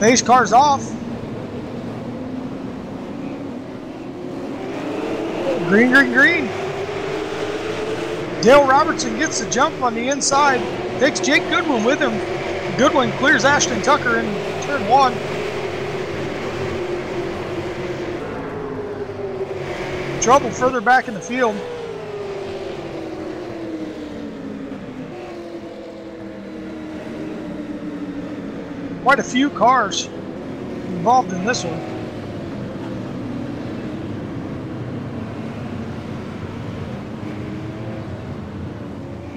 Pace car's off. Green, green, green. Dale Robertson gets the jump on the inside. Takes Jake Goodwin with him. Goodwin clears Ashton Tucker in turn 1. Trouble further back in the field. Quite a few cars involved in this one.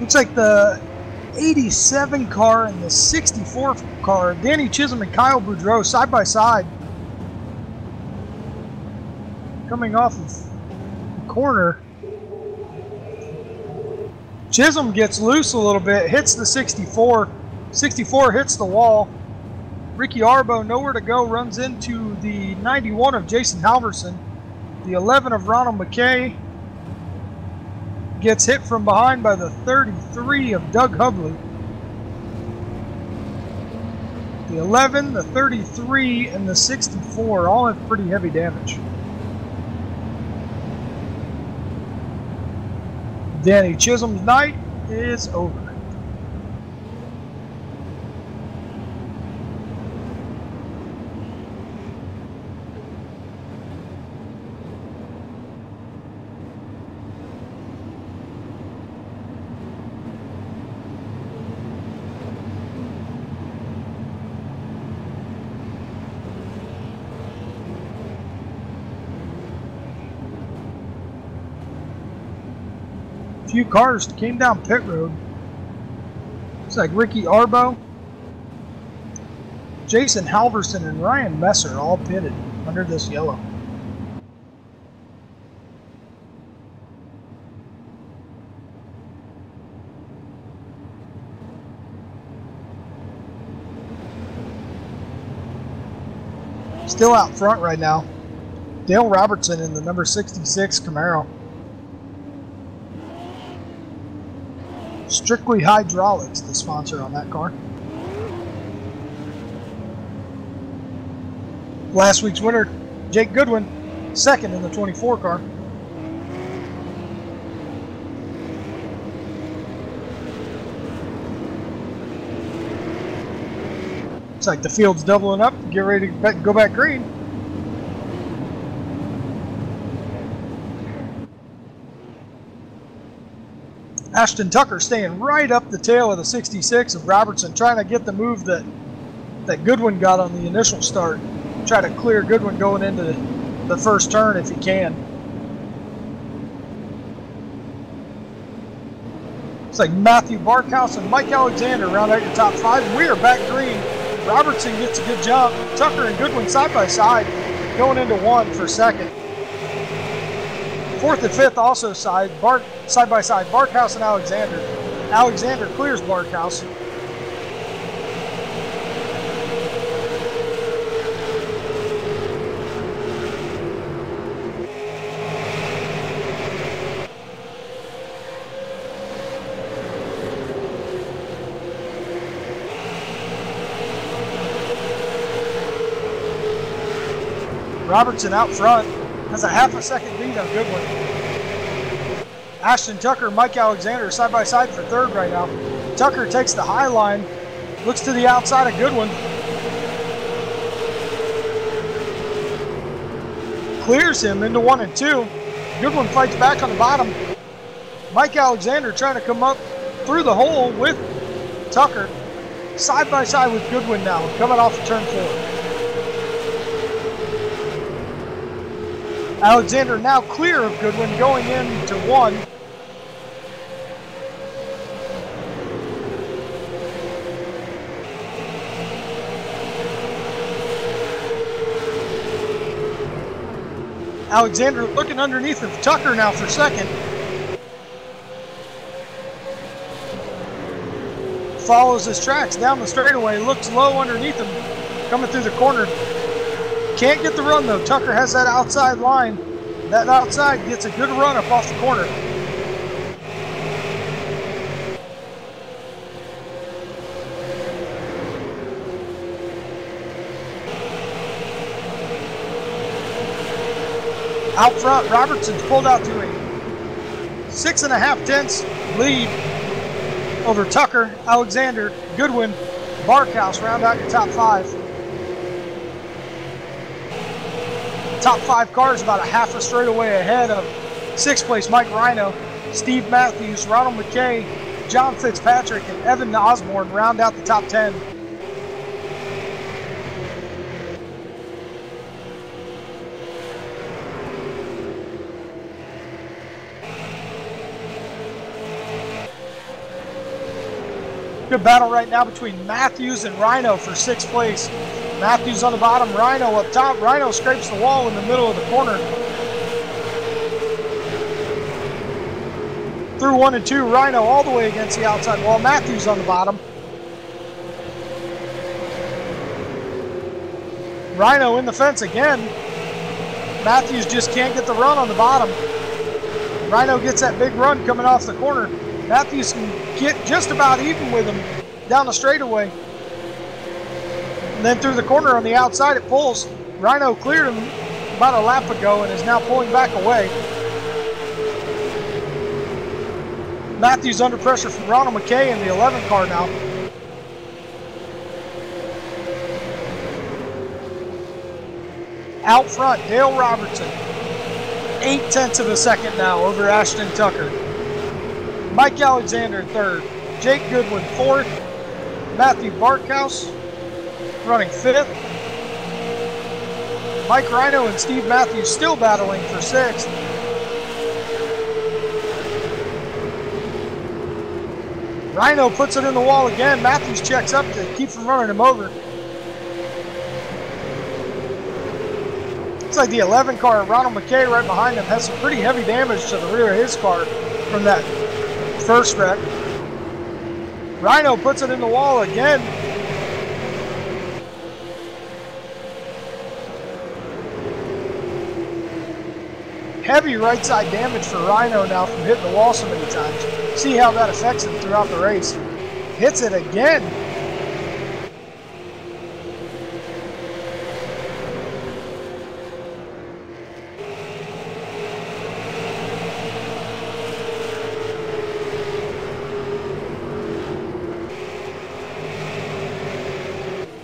Looks like the 87 car and the 64 car, Danny Chisholm and Kyle Boudreau side by side. Coming off of the corner. Chisholm gets loose a little bit, hits the 64. 64 hits the wall. Ricky Arbo, nowhere to go, runs into the 91 of Jason Halverson. The 11 of Ronald McKay gets hit from behind by the 33 of Doug Hubley. The 11, the 33, and the 64 all have pretty heavy damage. Danny Chisholm's night is over. Few cars came down pit road. Looks like Ricky Arbo, Jason Halverson, and Ryan Messer all pitted under this yellow. Still out front right now, Dale Robertson in the number 66 Camaro. Strictly Hydraulics, the sponsor on that car. Last week's winner, Jake Goodwin, second in the 24 car. Looks like the field's doubling up to get ready to go back green. Ashton Tucker staying right up the tail of the 66 of Robertson, trying to get the move that Goodwin got on the initial start. Try to clear Goodwin going into the first turn if he can. It's like Matthew Barkhouse and Mike Alexander round out your top 5, and we are back green. Robertson gets a good jump. Tucker and Goodwin side by side, going into 1 for second. 4th and 5th also side by side, Barkhouse and Alexander. Alexander clears Barkhouse. Robertson out front has a half a second lead on Goodwin. Ashton Tucker, Mike Alexander side by side for 3rd right now. Tucker takes the high line, looks to the outside of Goodwin. Clears him into 1 and 2. Goodwin fights back on the bottom. Mike Alexander trying to come up through the hole with Tucker. Side by side with Goodwin now, coming off of turn 4. Alexander now clear of Goodwin, going into 1. Alexander looking underneath of Tucker now for 2nd. Follows his tracks down the straightaway, looks low underneath him, coming through the corner. Can't get the run though. Tucker has that outside line. That outside gets a good run up off the corner. Out front, Robertson's pulled out to a 6.5 tenths lead over Tucker, Alexander, Goodwin, Barkhouse. Round out your top 5. Top 5 cars about a half a straightaway ahead of 6th place Mike Rhino, Steve Matthews, Ronald McKay, John Fitzpatrick, and Evan Osborne round out the top 10. Good battle right now between Matthews and Rhino for 6th place. Matthews on the bottom, Rhino up top. Rhino scrapes the wall in the middle of the corner. Through 1 and 2, Rhino all the way against the outside wall. Matthews on the bottom. Rhino in the fence again. Matthews just can't get the run on the bottom. Rhino gets that big run coming off the corner. Matthews can get just about even with him down the straightaway. And then through the corner on the outside, it pulls. Rhino cleared him about a lap ago and is now pulling back away. Matthews under pressure from Ronald McKay in the 11 car now. Out front, Dale Robertson. 8 tenths of a second now over Ashton Tucker. Mike Alexander in 3rd. Jake Goodwin 4th. Matthew Barkhouse running 5th. Mike Rhino and Steve Matthews still battling for 6th. Rhino puts it in the wall again. Matthews checks up to keep from running him over. Looks like the 11 car, Ronald McKay right behind him, has some pretty heavy damage to the rear of his car from that first wreck. Rhino puts it in the wall again. Heavy right side damage for Rhino now from hitting the wall so many times. See how that affects him throughout the race. Hits it again.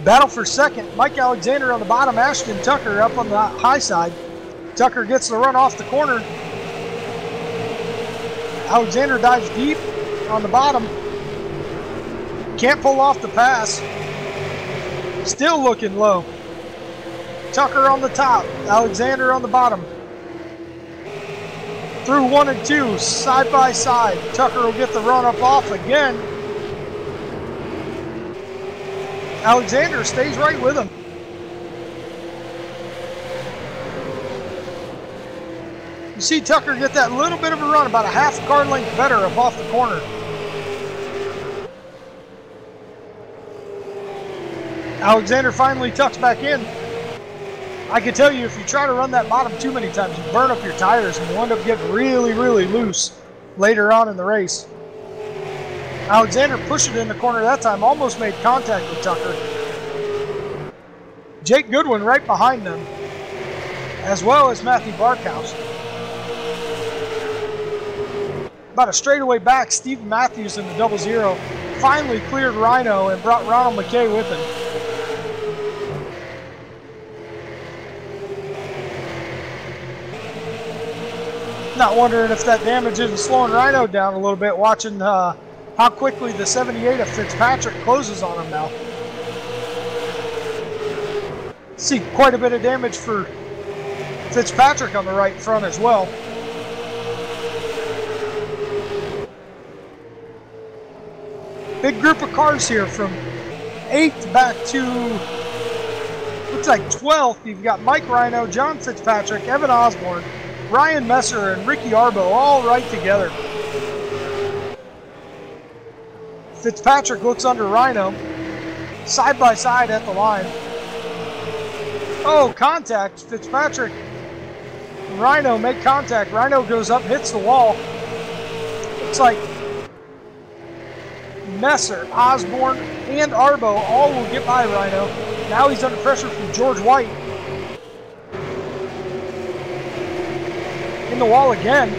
Battle for 2nd. Mike Alexander on the bottom, Ashton Tucker up on the high side. Tucker gets the run off the corner. Alexander dives deep on the bottom. Can't pull off the pass. Still looking low. Tucker on the top, Alexander on the bottom. Through 1 and 2, side by side. Tucker will get the run up off again. Alexander stays right with him. You see Tucker get that little bit of a run, about a half car length better up off the corner. Alexander finally tucks back in. I can tell you, if you try to run that bottom too many times, you burn up your tires and you end up getting really, really loose later on in the race. Alexander pushed it in the corner that time, almost made contact with Tucker. Jake Goodwin right behind them, as well as Matthew Barkhouse. About a straightaway back, Steve Matthews in the 00 finally cleared Rhino and brought Ronald McKay with him. Not wondering if that damage isn't slowing Rhino down a little bit, watching how quickly the 78 of Fitzpatrick closes on him now. See quite a bit of damage for Fitzpatrick on the right front as well. Big group of cars here from 8th back to, looks like 12th. You've got Mike Rhino, John Fitzpatrick, Evan Osborne, Ryan Messer, and Ricky Arbo all right together. Fitzpatrick looks under Rhino, side by side at the line. Oh, contact. Fitzpatrick and Rhino make contact. Rhino goes up, hits the wall. Looks like Messer, Osborne, and Arbo all will get by Rhino. Now he's under pressure from George White. In the wall again.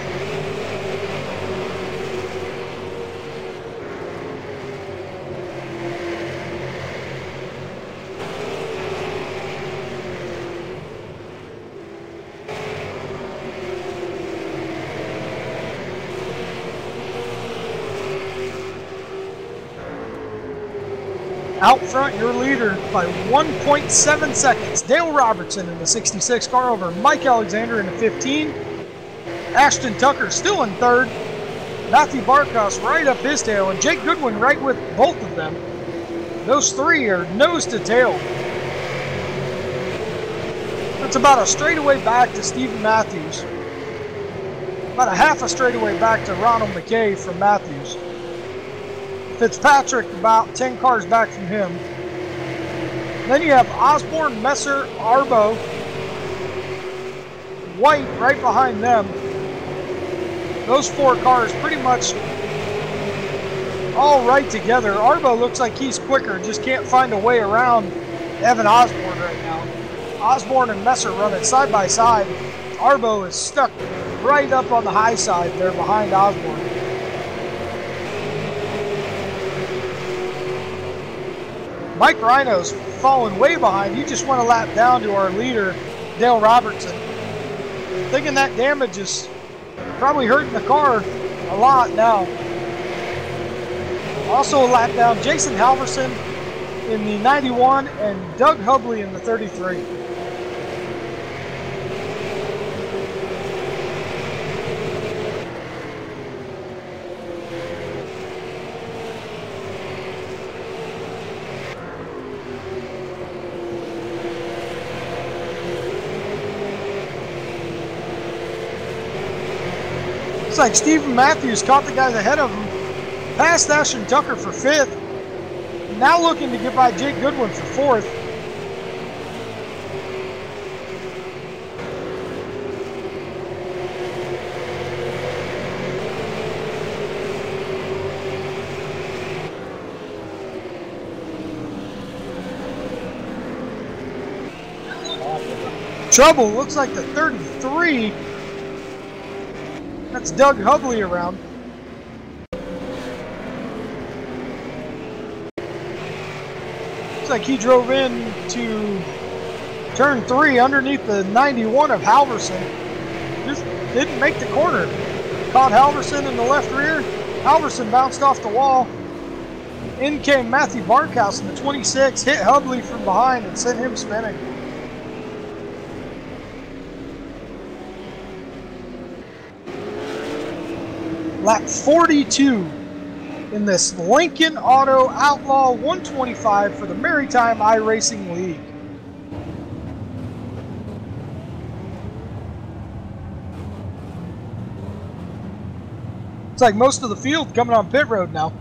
Out front, your leader by 1.7 seconds. Dale Robertson in the 66 car over Mike Alexander in the 15. Ashton Tucker still in third. Matthew Barkos right up his tail, and Jake Goodwin right with both of them. Those three are nose to tail. That's about a straightaway back to Stephen Matthews. About a half a straightaway back to Ronald McKay from Matthews. Fitzpatrick about 10 cars back from him. Then you have Osborne, Messer, Arbo, White right behind them. Those four cars pretty much all right together. Arbo looks like he's quicker, just can't find a way around Evan Osborne right now. Osborne and Messer running side by side. Arbo is stuck right up on the high side there behind Osborne. Mike Rhino's falling way behind. He just went a lap down to our leader, Dale Robertson. Thinking that damage is probably hurting the car a lot now. Also a lap down, Jason Halverson in the 91 and Doug Hubley in the 33. Looks like Stephen Matthews caught the guys ahead of him, passed Ashton Tucker for 5th, now looking to get by Jake Goodwin for 4th. Trouble looks like the 33. That's Doug Hubley around. Looks like he drove in to turn 3 underneath the 91 of Halverson. Just didn't make the corner. Caught Halverson in the left rear. Halverson bounced off the wall. In came Matthew Barkhouse in the 26, hit Hubley from behind and sent him spinning. Lap 42 in this Lincoln Auto Outlaw 125 for the Maritime iRacing League. It's like most of the field coming on pit road now.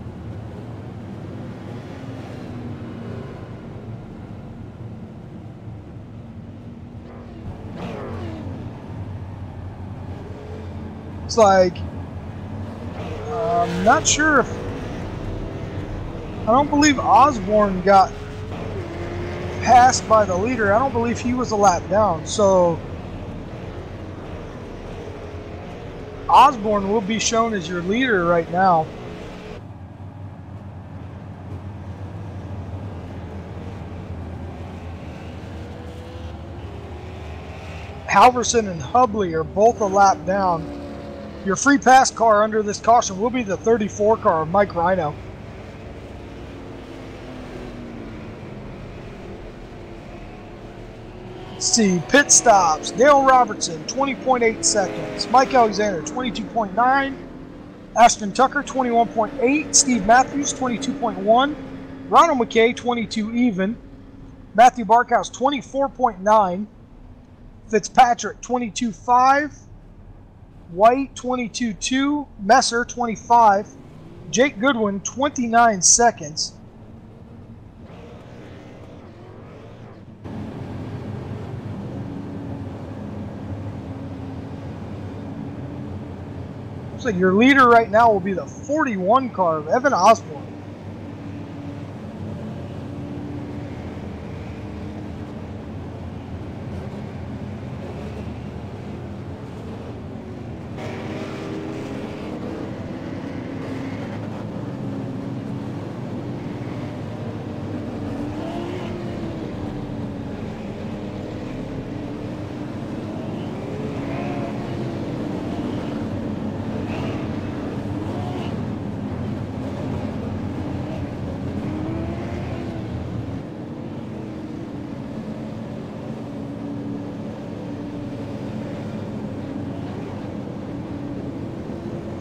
It's like I'm not sure if I don't believe Osborne got passed by the leader. I don't believe he was a lap down. So Osborne will be shown as your leader right now. Halverson and Hubley are both a lap down. Your free pass car under this caution will be the 34 car of Mike Rhino. Let's see, pit stops. Dale Robertson, 20.8 seconds. Mike Alexander, 22.9. Ashton Tucker, 21.8. Steve Matthews, 22.1. Ronald McKay, 22 even. Matthew Barkhouse, 24.9. Fitzpatrick, 22.5. White, 22.2. Messer, 25. Jake Goodwin, 29 seconds. Looks like your leader right now will be the 41 car of Evan Osborne.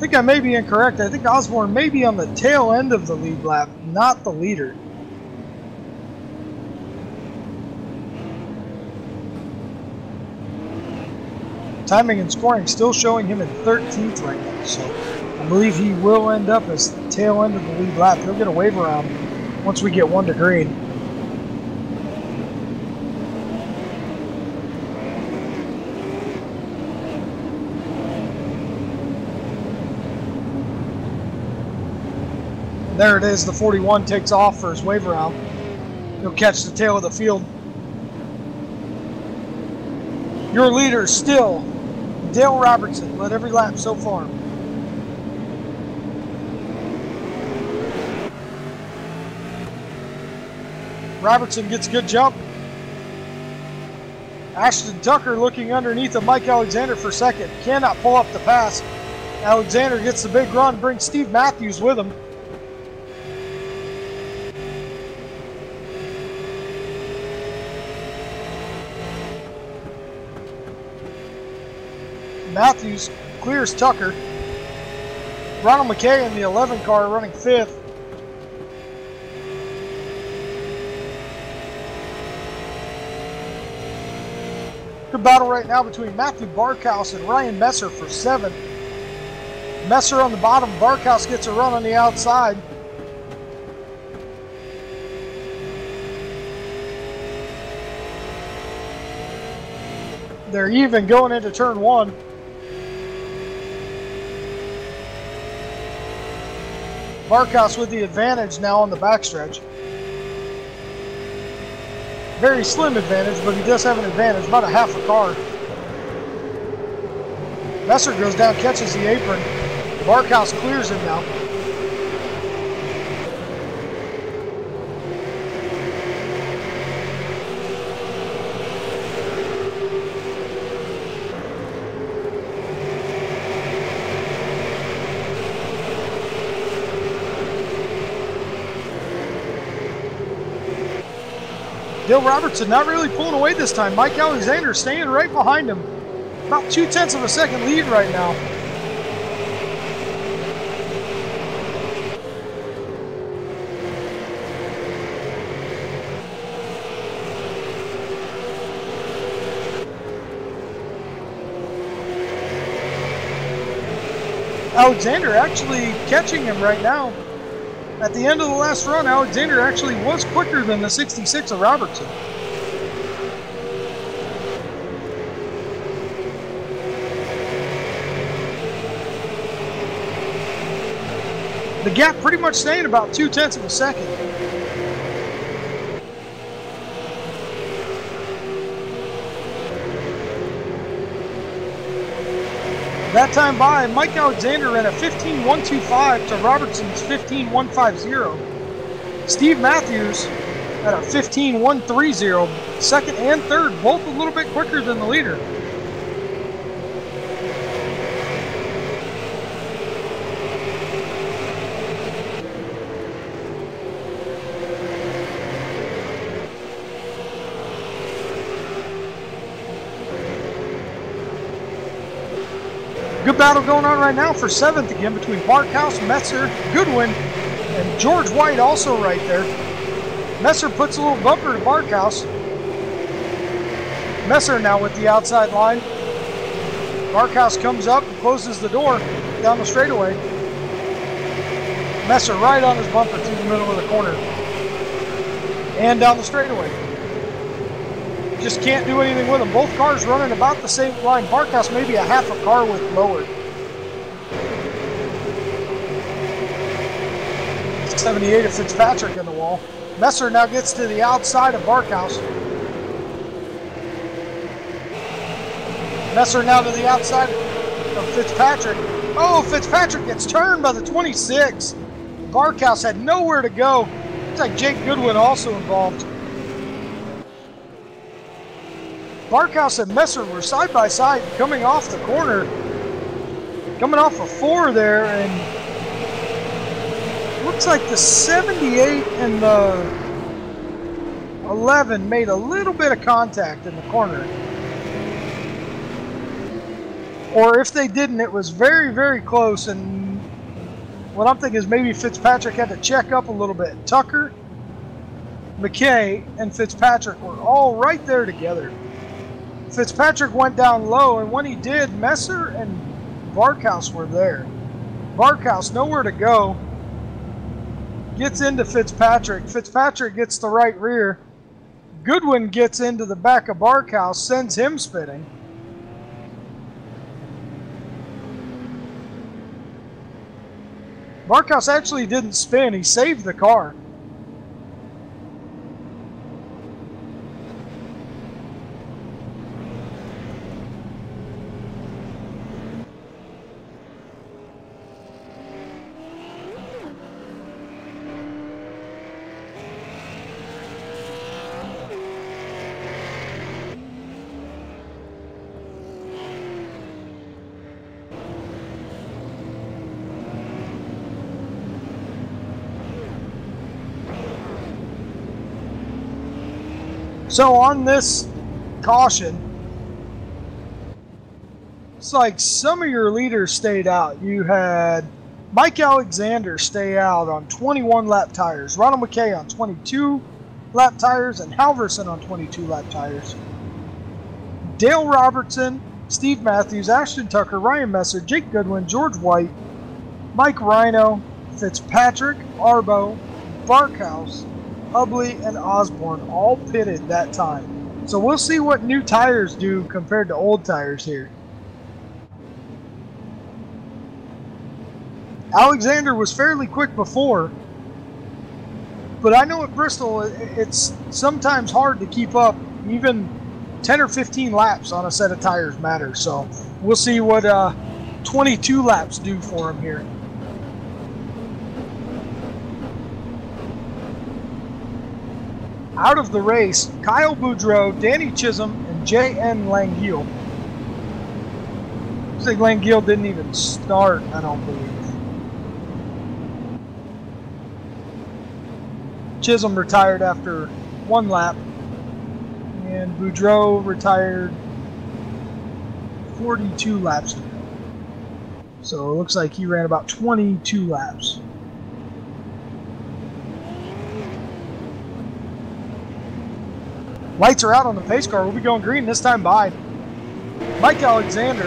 think I may be incorrect. I think Osborne may be on the tail end of the lead lap, not the leader. Timing and scoring still showing him in 13th right now, so I believe he will end up as the tail end of the lead lap. He'll get a wave around once we get 1 to green. There it is, the 41 takes off for his wave around. He'll catch the tail of the field. Your leader still, Dale Robertson, led every lap so far. Robertson gets a good jump. Ashton Tucker looking underneath of Mike Alexander for second. Cannot pull up the pass. Alexander gets the big run, brings Steve Matthews with him. Matthews clears Tucker. Ronald McKay in the 11 car running 5th. Good battle right now between Matthew Barkhouse and Ryan Messer for 7th. Messer on the bottom, Barkhouse gets a run on the outside. They're even going into turn 1. Barkhouse with the advantage now on the backstretch. Very slim advantage, but he does have an advantage, about a half a car. Messer goes down, catches the apron. Barkhouse clears him now. Dale Robertson not really pulling away this time. Mike Alexander staying right behind him. About 0.2 of a second lead right now. Alexander actually catching him right now. At the end of the last run, Alexander actually was quicker than the 66 of Robertson. The gap pretty much staying about 0.2 of a second. That time by, Mike Alexander ran a 15.125 to Robertson's 15.150. Steve Matthews at a 15.130. Second and third, both a little bit quicker than the leader. Good battle going on right now for 7th again between Barkhouse, Messer, Goodwin, and George White also right there. Messer puts a little bumper to Barkhouse. Messer now with the outside line. Barkhouse comes up and closes the door down the straightaway. Messer right on his bumper through the middle of the corner. And down the straightaway. Just can't do anything with them. Both cars running about the same line. Barkhouse maybe a half a car width lower. 78 of Fitzpatrick in the wall. Messer now gets to the outside of Barkhouse. Messer now to the outside of Fitzpatrick. Oh, Fitzpatrick gets turned by the 26. Barkhouse had nowhere to go. Looks like Jake Goodwin also involved. Barkhouse and Messer were side by side coming off the corner. Coming off a 4 there, and looks like the 78 and the 11 made a little bit of contact in the corner. Or if they didn't, it was very, very close. And what I'm thinking is maybe Fitzpatrick had to check up a little bit. Tucker, McKay, and Fitzpatrick were all right there together. Fitzpatrick went down low, and when he did, Messer and Barkhouse were there. Barkhouse, nowhere to go, gets into Fitzpatrick. Fitzpatrick gets the right rear. Goodwin gets into the back of Barkhouse, sends him spinning. Barkhouse actually didn't spin, he saved the car. So on this caution, it's like some of your leaders stayed out. You had Mike Alexander stay out on 21 lap tires, Ronald McKay on 22 lap tires, and Halverson on 22 lap tires. Dale Robertson, Steve Matthews, Ashton Tucker, Ryan Messer, Jake Goodwin, George White, Mike Rhino, Fitzpatrick, Arbo, Barkhouse, Hubley, and Osborne all pitted that time. So we'll see what new tires do compared to old tires here. Alexander was fairly quick before, but I know at Bristol it's sometimes hard to keep up. Even 10 or 15 laps on a set of tires matters. So we'll see what 22 laps do for him here. Out of the race, Kyle Boudreau, Danny Chisholm, and J.N. Langiel. Looks like Langiel didn't even start, I don't believe. Chisholm retired after one lap, and Boudreau retired 42 laps to go. So it looks like he ran about 22 laps. Lights are out on the pace car. We'll be going green this time by. Mike Alexander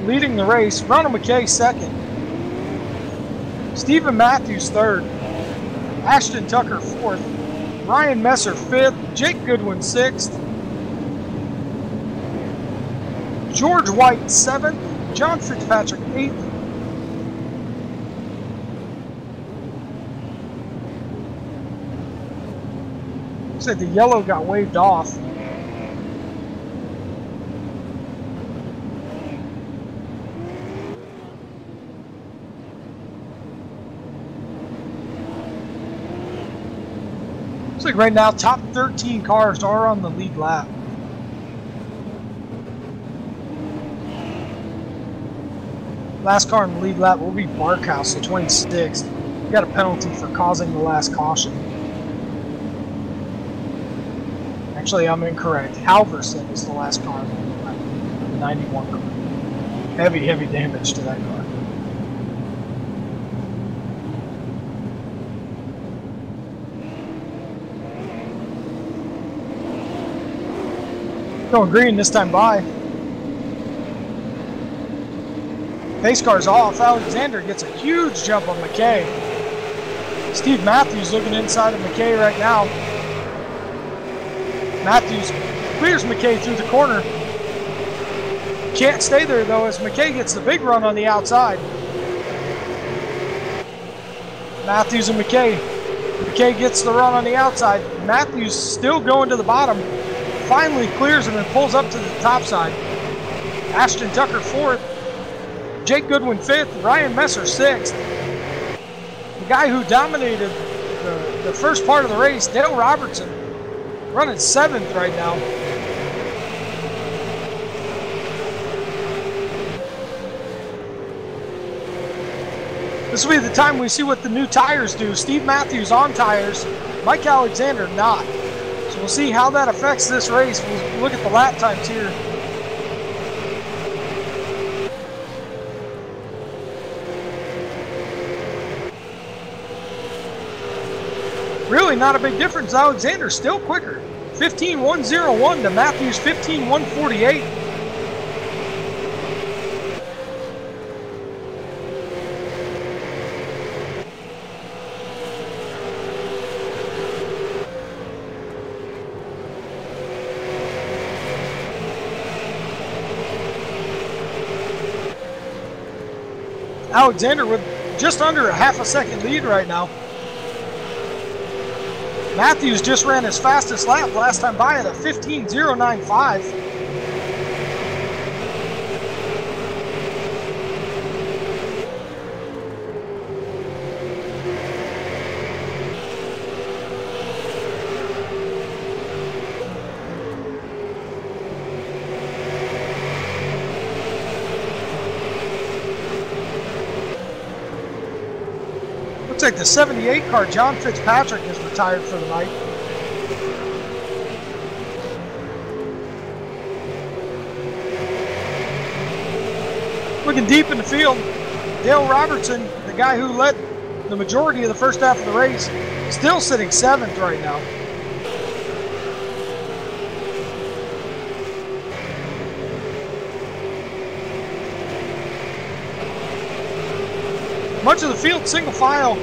leading the race. Ronald McKay second. Stephen Matthews third. Ashton Tucker fourth. Ryan Messer fifth. Jake Goodwin sixth. George White seventh. John Fitzpatrick eighth. Looks like the yellow got waved off. Looks like right now top 13 cars are on the lead lap. Last car on the lead lap will be Barkhouse, the 26th. He got a penalty for causing the last caution. Actually, I'm incorrect. Halverson is the last car, the 91 car. Heavy, heavy damage to that car. Going green this time by. Pace car's off. Alexander gets a huge jump on McKay. Steve Matthews looking inside of McKay right now. Matthews clears McKay through the corner. Can't stay there though as McKay gets the big run on the outside. Matthews and McKay. McKay gets the run on the outside. Matthews still going to the bottom. Finally clears him and pulls up to the top side. Ashton Tucker fourth. Jake Goodwin fifth. Ryan Messer sixth. The guy who dominated the first part of the race, Dale Robertson, running seventh right now. This will be the time we see what the new tires do. Steve Matthews on tires, Mike Alexander not. So we'll see how that affects this race. We'll look at the lap times here Really not a big difference. Alexander still quicker. 15.101 to Matthews 15.148. Alexander with just under a half a second lead right now. Matthews just ran his fastest lap last time by at a 15.095. Looks like the 78 car, John Fitzpatrick, is retired for the night. Looking deep in the field, Dale Robertson, the guy who led the majority of the first half of the race, still sitting 7th right now. Much of the field single file,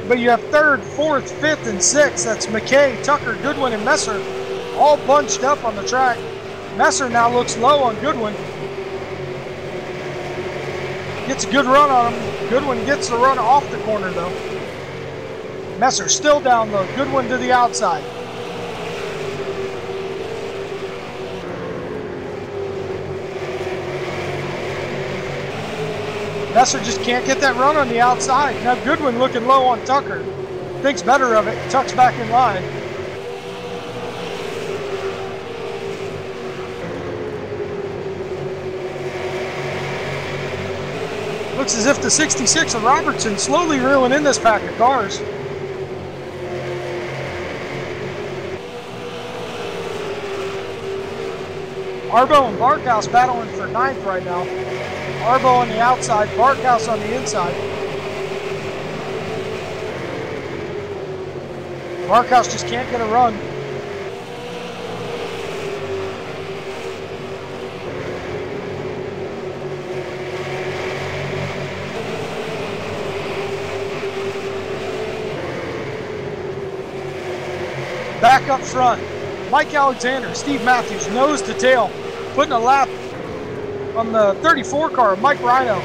but you have 3rd, 4th, 5th, and 6th. That's McKay, Tucker, Goodwin, and Messer all bunched up on the track. Messer now looks low on Goodwin. Gets a good run on him. Goodwin gets the run off the corner though. Messer still down low. Goodwin to the outside. Messer just can't get that run on the outside. Now Goodwin looking low on Tucker. Thinks better of it. Tucks back in line. Looks as if the 66 of Robertson slowly reeling in this pack of cars. Arbo and Barkhouse battling for 9th right now. Arbo on the outside, Barkhouse on the inside. Barkhouse just can't get a run. Back up front, Mike Alexander, Steve Matthews, nose to tail, putting a lap on the 34 car, Mike Rhino.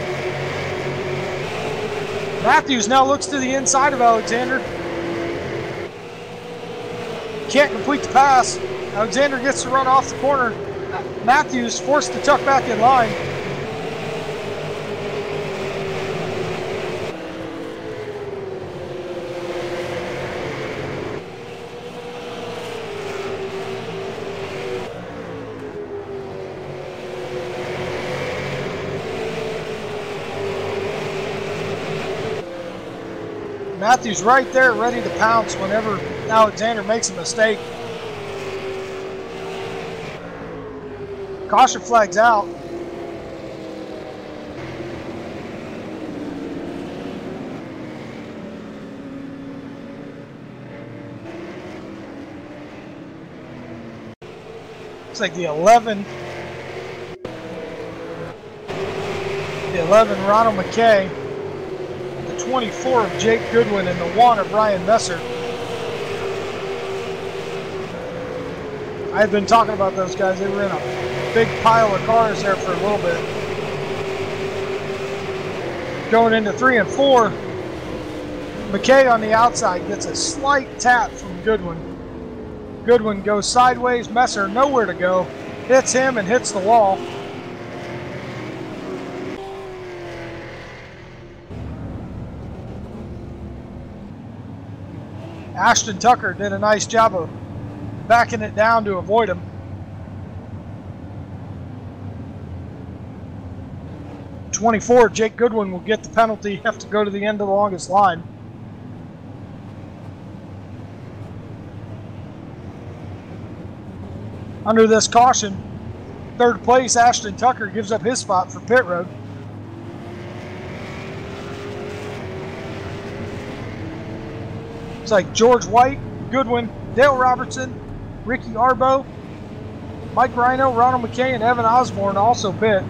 Matthews now looks to the inside of Alexander. Can't complete the pass. Alexander gets to run off the corner. Matthews forced to tuck back in line. Matthews right there ready to pounce whenever Alexander makes a mistake. Caution flags out. Looks like the 11, Ronald McKay. 24 of Jake Goodwin and the 1 of Ryan Messer. I had been talking about those guys. They were in a big pile of cars there for a little bit. Going into 3 and 4, McKay on the outside gets a slight tap from Goodwin. Goodwin goes sideways. Messer nowhere to go. Hits him and hits the wall. Ashton Tucker did a nice job of backing it down to avoid him. 24, Jake Goodwin will get the penalty, have to go to the end of the longest line. Under this caution, 3rd place, Ashton Tucker gives up his spot for pit road. It's like George White, Goodwin, Dale Robertson, Ricky Arbo, Mike Rhino, Ronald McKay, and Evan Osborne also pit.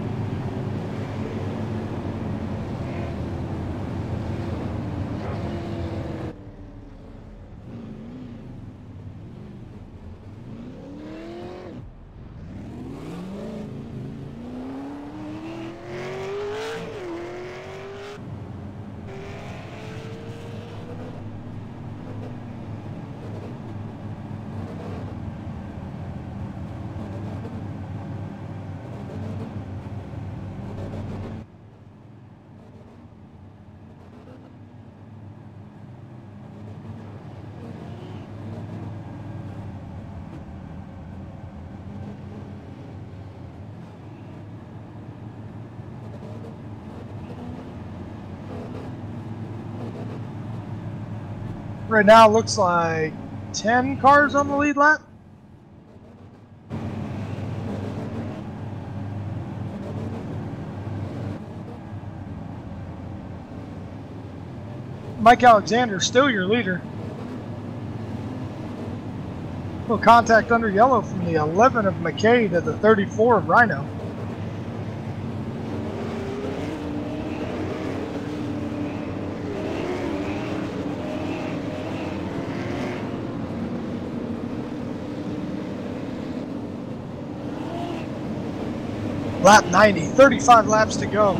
Right now, it looks like 10 cars on the lead lap. Mike Alexander, still your leader. Little contact under yellow from the 11 of McKay to the 34 of Rhino. Lap 90, 35 laps to go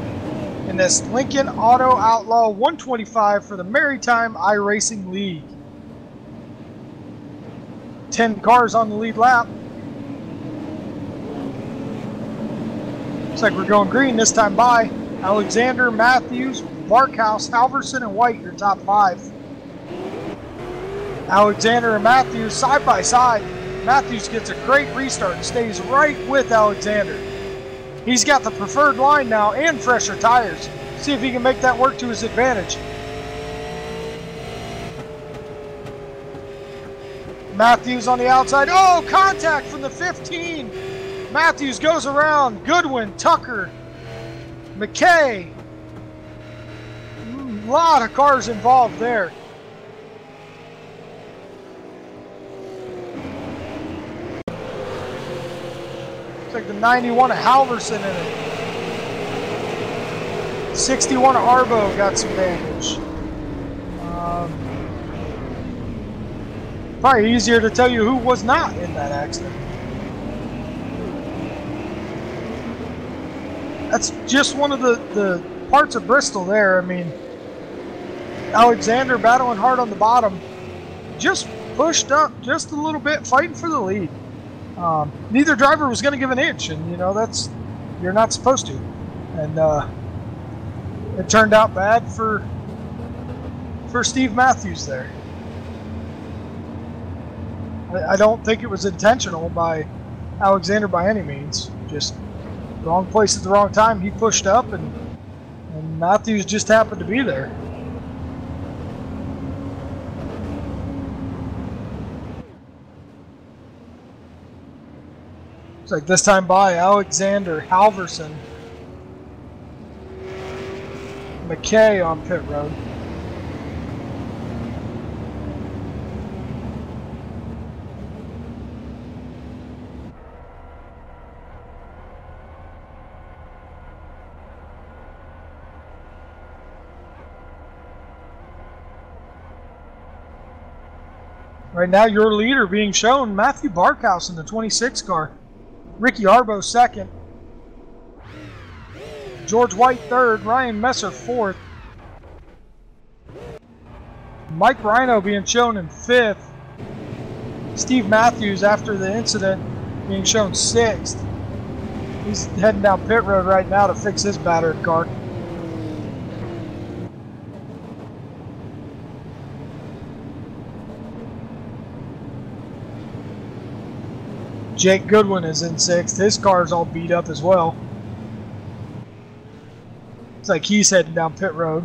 in this Lincoln Auto Outlaw 125 for the Maritime iRacing League. 10 cars on the lead lap. Looks like we're going green this time by. Alexander, Matthews, Barkhouse, Halverson, and White, your top 5. Alexander and Matthews side by side. Matthews gets a great restart and stays right with Alexander. He's got the preferred line now and fresher tires. See if he can make that work to his advantage. Matthews on the outside. Oh, contact from the 15. Matthews goes around. Goodwin, Tucker, McKay. A lot of cars involved there. Looks like the 91 of Halverson in it. 61 of Arbo got some damage. Probably easier to tell you who was not in that accident. That's just one of the parts of Bristol there. I mean, Alexander battling hard on the bottom, just pushed up just a little bit, fighting for the lead. Neither driver was going to give an inch, and you know that's you're not supposed to. And it turned out bad for Steve Matthews there. I don't think it was intentional by Alexander by any means. Just wrong place at the wrong time. He pushed up, and Matthews just happened to be there. Looks like this time by Alexander, Halverson, McKay on pit road. Right now, your leader being shown, Matthew Barkhouse in the 26 car. Ricky Arbo second. George White third. Ryan Messer fourth. Mike Rhino being shown in fifth. Steve Matthews, after the incident, being shown sixth. He's heading down pit road right now to fix his battered car. Jake Goodwin is in sixth. His car's all beat up as well. Looks like he's heading down pit road.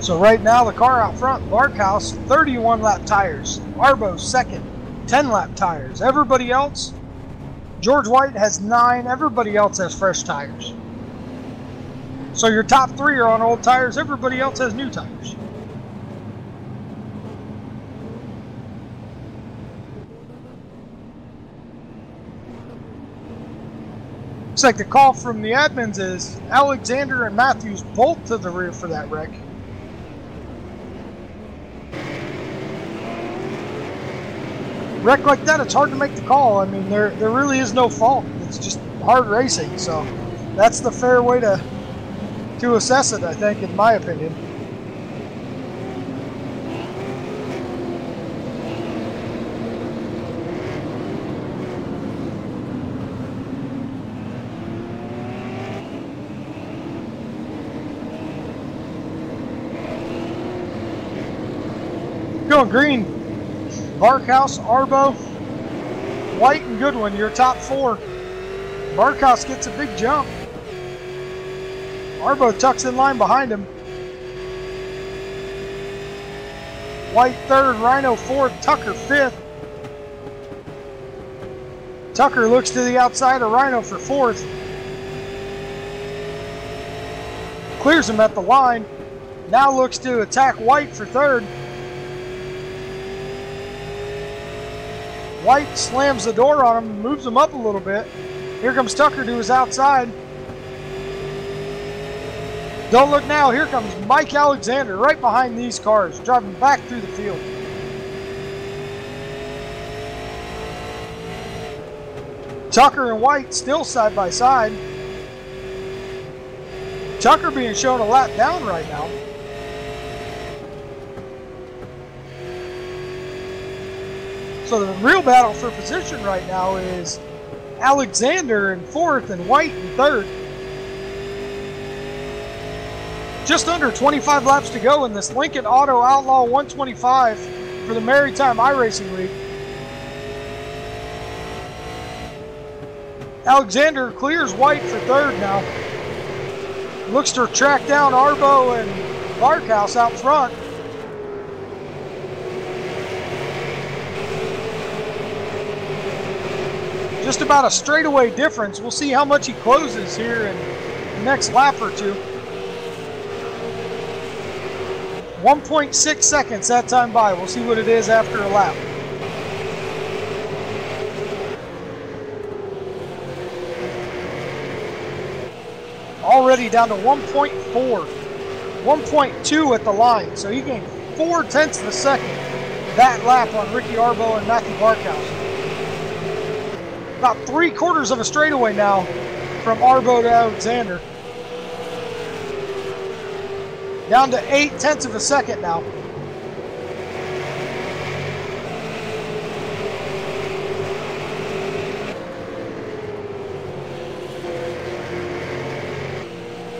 So right now the car out front, Barkhouse, 31 lap tires. Arbo second, 10 lap tires. Everybody else, George White has 9. Everybody else has fresh tires. So your top 3 are on old tires. Everybody else has new tires. Looks like the call from the admins is Alexander and Matthews both to the rear for that wreck. Wreck like that, it's hard to make the call. I mean, there really is no fault. It's just hard racing. So that's the fair way to assess it, I think, in my opinion. Going green. Barkhouse, Arbo, White, and Goodwin, your top 4. Barkhouse gets a big jump. Arbo tucks in line behind him. White 3rd, Rhino 4th, Tucker 5th. Tucker looks to the outside of Rhino for 4th. Clears him at the line. Now looks to attack White for 3rd. White slams the door on him, moves him up a little bit. Here comes Tucker to his outside. Don't look now, here comes Mike Alexander right behind these cars, driving back through the field. Tucker and White still side by side. Tucker being shown a lap down right now. So the real battle for position right now is Alexander in 4th and White in 3rd. Just under 25 laps to go in this Lincoln Auto Outlaw 125 for the Maritime iRacing League. Alexander clears White for 3rd now. Looks to track down Arbo and Barkhouse out front. Just about a straightaway difference. We'll see how much he closes here in the next lap or two. 1.6 seconds that time by. We'll see what it is after a lap. Already down to 1.4. 1.2 at the line. So he gained 0.4 of a second that lap on Ricky Arbo and Matthew Barkhouse. About 3/4 of a straightaway now from Arbo to Alexander. Down to 0.8 of a second now.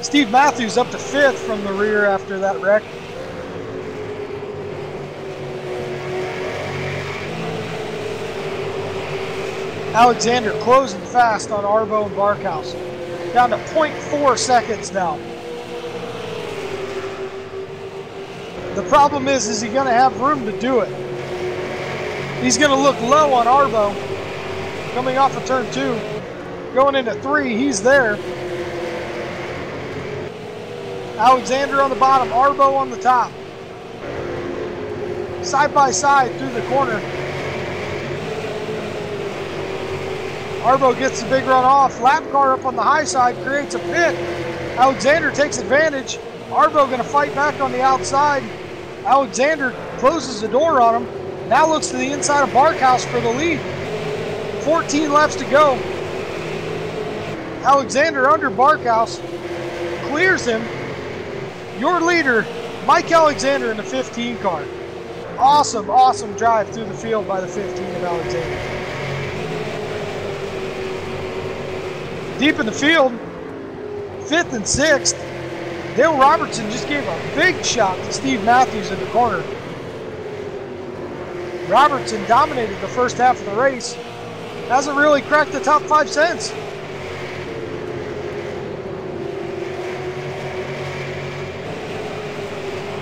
Steve Matthews up to 5th from the rear after that wreck. Alexander closing fast on Arbo and Barkhouse. Down to 0.4 seconds now. The problem is he going to have room to do it? He's going to look low on Arbo. Coming off of turn 2. Going into 3, he's there. Alexander on the bottom, Arbo on the top. Side by side through the corner. Arbo gets the big run off. Lap car up on the high side creates a pit. Alexander takes advantage. Arbo going to fight back on the outside. Alexander closes the door on him. Now looks to the inside of Barkhouse for the lead. 14 laps to go. Alexander under Barkhouse. Clears him. Your leader, Mike Alexander in the 15 car. Awesome, awesome drive through the field by the 15 of Alexander. Deep in the field, 5th and 6th, Dale Robertson just gave a big shot to Steve Matthews in the corner. Robertson dominated the first half of the race. Hasn't really cracked the top 5 since.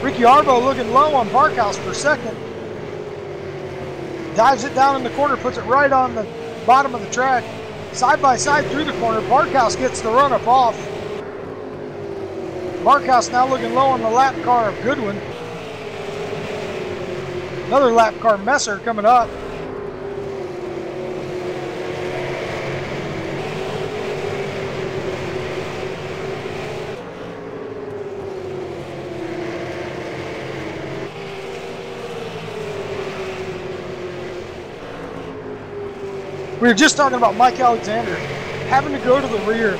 Ricky Arbo looking low on Barkhouse for second. Dives it down in the corner, puts it right on the bottom of the track. Side by side through the corner, Barkhouse gets the run-up off. Barkhouse now looking low on the lap car of Goodwin. Another lap car, Messer, coming up. We were just talking about Mike Alexander having to go to the rear.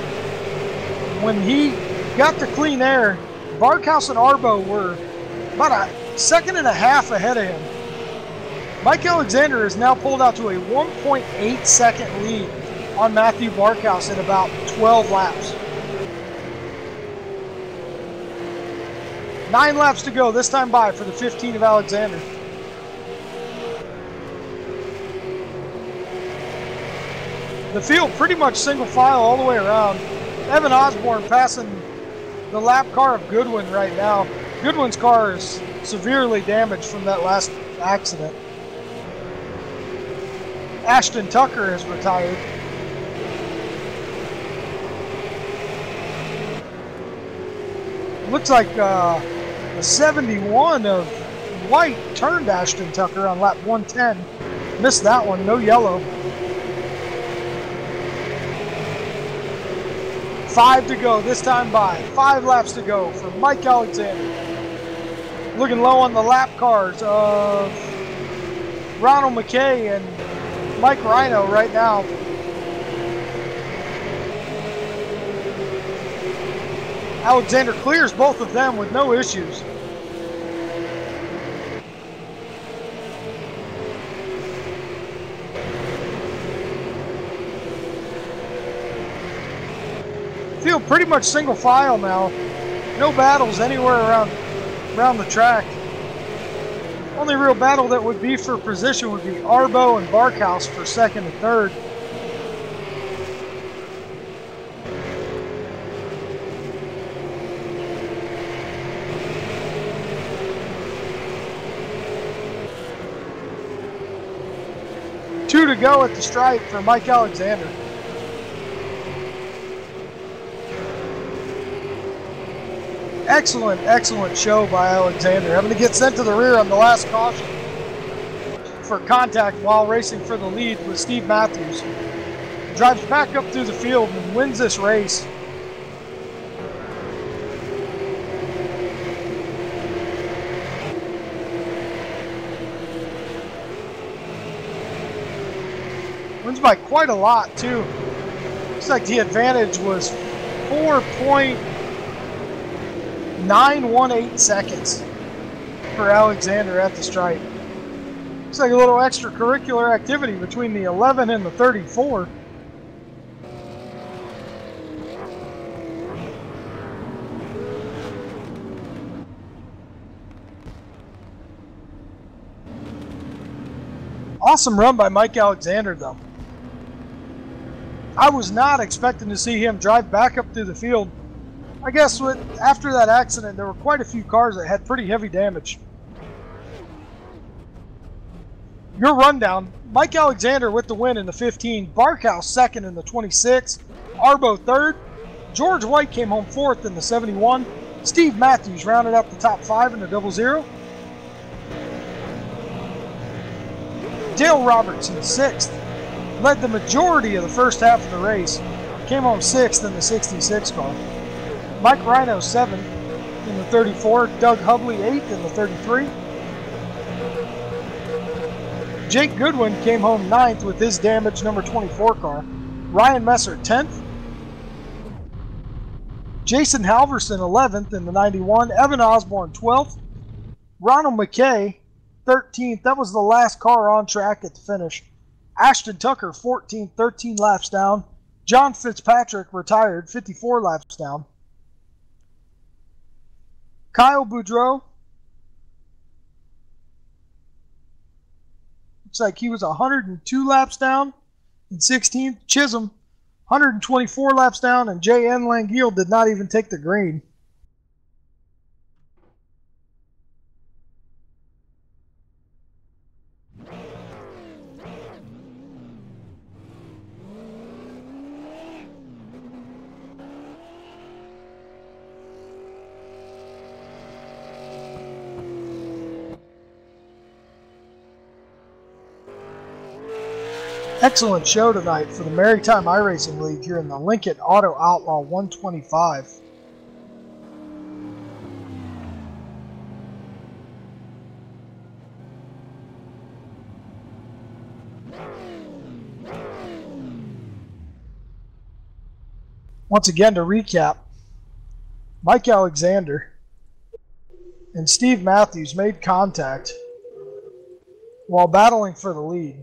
When he got the clean air, Barkhouse and Arbo were about a second and a half ahead of him. Mike Alexander is now pulled out to a 1.8 second lead on Matthew Barkhouse in about 12 laps. 9 laps to go this time by for the 15 of Alexander. The field pretty much single file all the way around. Evan Osborne passing the lap car of Goodwin right now. Goodwin's car is severely damaged from that last accident. Ashton Tucker has retired. Looks like the 71 of White turned Ashton Tucker on lap 110. Missed that one, no yellow. 5 to go this time by. 5 laps to go for Mike Alexander. Looking low on the lap cars of Ronald McKay and Mike Rhino right now. Alexander clears both of them with no issues. Field pretty much single file now. No battles anywhere around the track. Only real battle that would be for position would be Arbo and Barkhouse for second and third. Two to go at the stripe for Mike Alexander. Excellent show by Alexander. Having to get sent to the rear on the last caution for contact while racing for the lead with Steve Matthews. Drives back up through the field and wins this race. Wins by quite a lot too. Looks like the advantage was 4.918 seconds for Alexander at the stripe. Looks like a little extracurricular activity between the 11 and the 34. Awesome run by Mike Alexander though. I was not expecting to see him drive back up through the field. I guess after that accident, there were quite a few cars that had pretty heavy damage. Your rundown, Mike Alexander with the win in the 15, Barkhouse second in the 26, Arbo third, George White came home fourth in the 71, Steve Matthews rounded up the top 5 in the 00, Dale Robertson sixth, led the majority of the first half of the race, came home sixth in the 66 car. Mike Rhino 7th in the 34, Doug Hubley 8th in the 33. Jake Goodwin came home 9th with his damaged number 24 car. Ryan Messer 10th. Jason Halverson 11th in the 91. Evan Osborne 12th. Ronald McKay 13th. That was the last car on track at the finish. Ashton Tucker 14th, 13 laps down. John Fitzpatrick retired, 54 laps down. Kyle Boudreau, looks like he was 102 laps down in 16th. Chisholm, 124 laps down, and J.N. Langeal did not even take the green. Excellent show tonight for the Maritime iRacing League here in the Lincoln Auto Outlaw 125. Once again, to recap, Mike Alexander and Steve Matthews made contact while battling for the lead.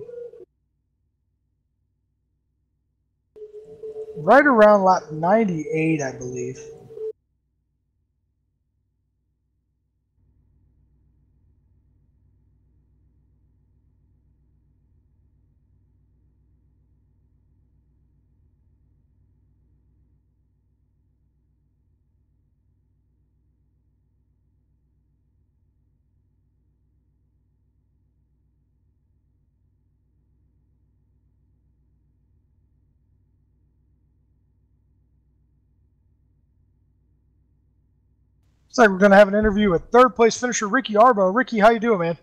Right around lap 98, I believe. Looks like we're going to have an interview with third place finisher Ricky Arbo. Ricky, how you doing, man?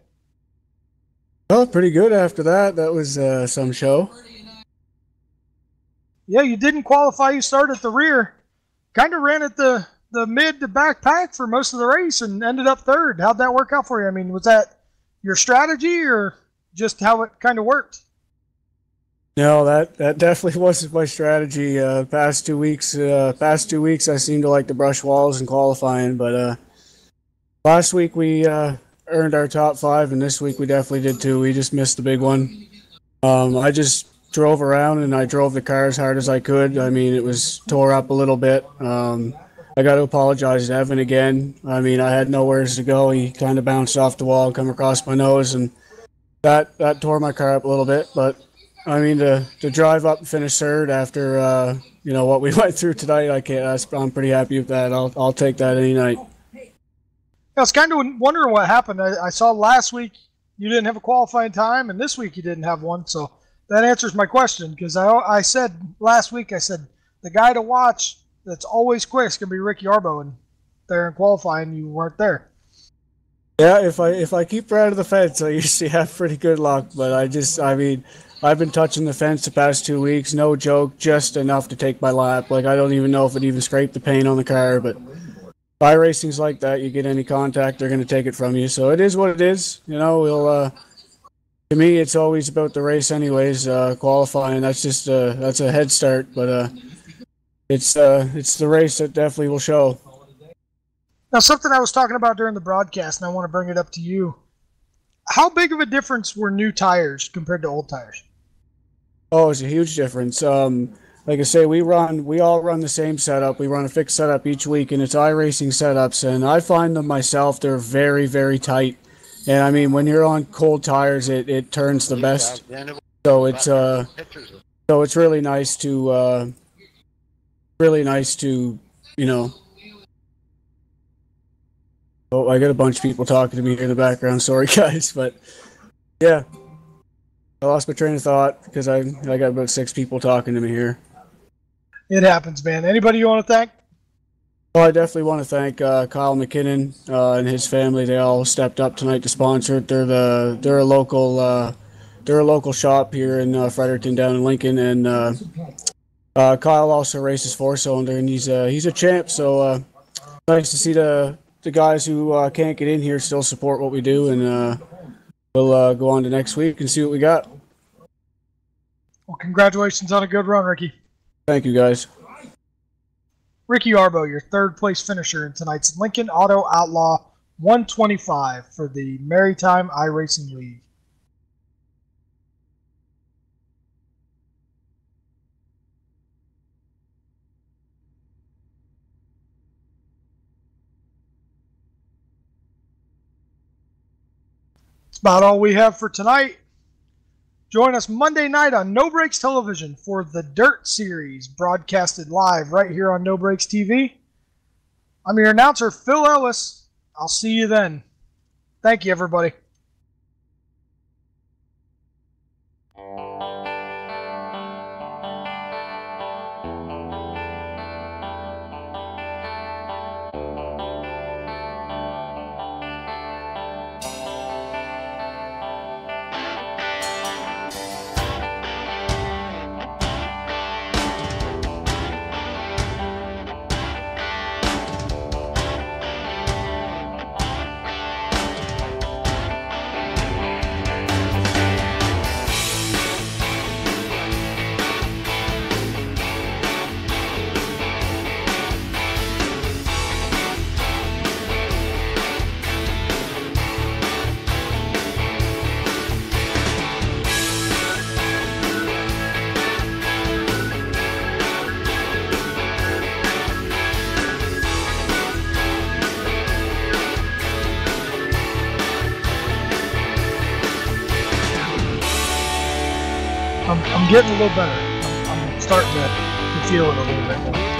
Well, pretty good after that. That was some show. Yeah, you didn't qualify. You started at the rear. Kind of ran at the mid to back pack for most of the race and ended up third. How'd that work out for you? I mean, was that your strategy or just how it kind of worked? No, that definitely wasn't my strategy. Past 2 weeks, I seem to like to brush walls in qualifying, but last week we earned our top 5, and this week we definitely did too. We just missed the big one. I just drove around and I drove the car as hard as I could. I mean, it was tore up a little bit. I got to apologize to Evan again. I mean, I had nowhere to go. He kind of bounced off the wall and come across my nose, and that tore my car up a little bit, but I mean, to drive up and finish third after what we went through tonight, I'm pretty happy with that. I'll take that any night. I was kind of wondering what happened. I saw last week you didn't have a qualifying time, and this week you didn't have one. So that answers my question, because I said last week, I said the guy to watch that's always quick is going to be Ricky Arbo, and there in qualifying you weren't there. Yeah, if I keep right of the fence, I usually have pretty good luck. But I've been touching the fence the past 2 weeks, no joke, just enough to take my lap. Like, I don't even know if it even scraped the paint on the car, but iRacing's like that. You get any contact, they're going to take it from you. So it is what it is. To me, it's always about the race anyways. Qualifying, that's just that's a head start, but it's the race that definitely will show. Now, something I was talking about during the broadcast, and I want to bring it up to you. How big of a difference were new tires compared to old tires? Oh, it's a huge difference. Like I say, we all run the same setup. We run a fixed setup each week, and it's iRacing setups. And I find them myself, they're very, very tight. And I mean, when you're on cold tires, it turns the best. So it's really nice to Oh, I got a bunch of people talking to me here in the background. Sorry, guys, but yeah, I lost my train of thought because I got about 6 people talking to me here. It happens, man. Anybody you want to thank? Well, I definitely want to thank Kyle McKinnon and his family. They all stepped up tonight to sponsor it. They're a local shop here in Fredericton, down in Lincoln, and Kyle also races 4-cylinder, and he's a champ. So nice to see the guys who can't get in here still support what we do, and we'll go on to next week and see what we got. Well, congratulations on a good run, Ricky. Thank you, guys. Ricky Arbo, your third place finisher in tonight's Lincoln Auto Outlaw 125 for the Maritime iRacing League. That's about all we have for tonight. Join us Monday night on No Brakes Television for the Dirt Series, broadcasted live right here on No Brakes TV. I'm your announcer, Phil Ellis. I'll see you then. Thank you, everybody. I'm getting a little better. I'm starting to feel it a little bit more.